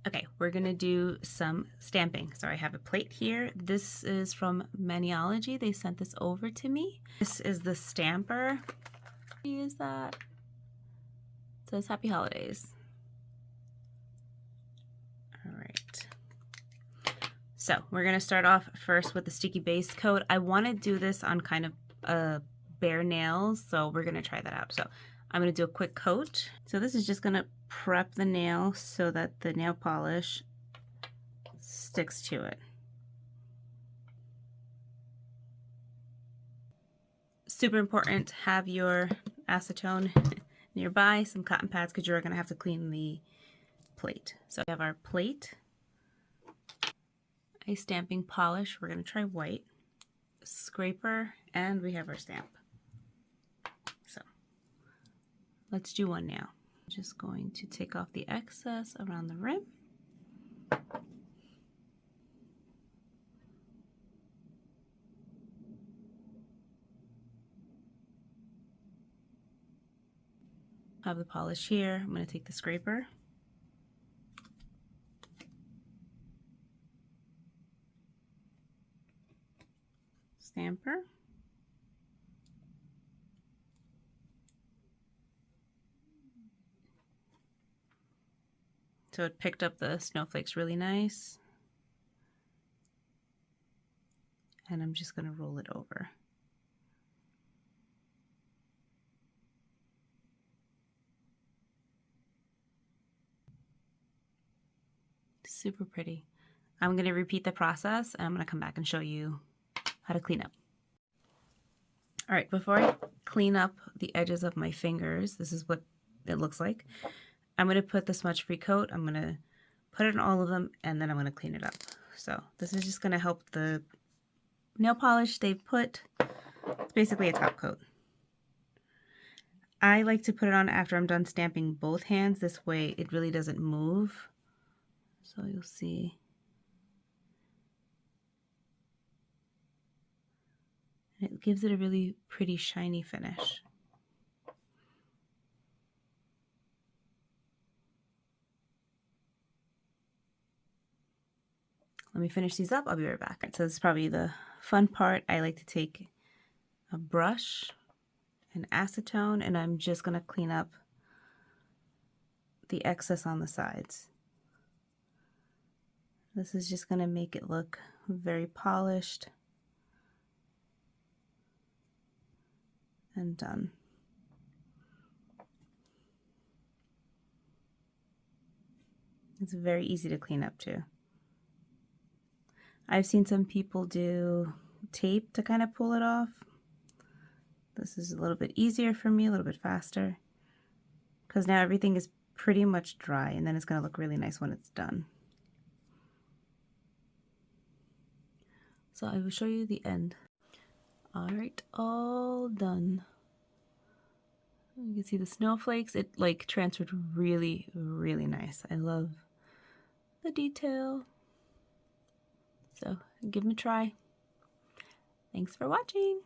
Okay, we're gonna do some stamping. So I have a plate here. This is from Maniology. They sent this over to me. This is the stamper. What is that? It says Happy Holidays. All right. So we're gonna start off first with the sticky base coat. I wanna do this on kind of bare nails, so we're gonna try that out. So I'm gonna do a quick coat. So this is just gonna prep the nail so that the nail polish sticks to it. Super important, have your acetone nearby, some cotton pads, because you're gonna have to clean the plate. So we have our plate, a stamping polish, we're gonna try white, scraper, and we have our stamp. So let's do one now. I'm just going to take off the excess around the rim. Have the polish here. I'm going to take the scraper. Stamper. So it picked up the snowflakes really nice. And I'm just going to roll it over. Super pretty. I'm going to repeat the process and I'm going to come back and show you how to clean up. All right, before I clean up the edges of my fingers, this is what it looks like. I'm going to put the smudge-free coat. I'm going to put it on all of them and then I'm going to clean it up. So this is just going to help the nail polish stay put. It's basically a top coat. I like to put it on after I'm done stamping both hands. This way it really doesn't move. So you'll see. It gives it a really pretty shiny finish. Let me finish these up. I'll be right back. So this is probably the fun part. I like to take a brush and acetone and I'm just going to clean up the excess on the sides. This is just going to make it look very polished and done. It's very easy to clean up too. I've seen some people do tape to kind of pull it off. This is a little bit easier for me, a little bit faster, because now everything is pretty much dry and then it's going to look really nice when it's done. So I will show you the end. All right, all done. You can see the snowflakes. It like transferred really, really nice. I love the detail. So give them a try. Thanks for watching.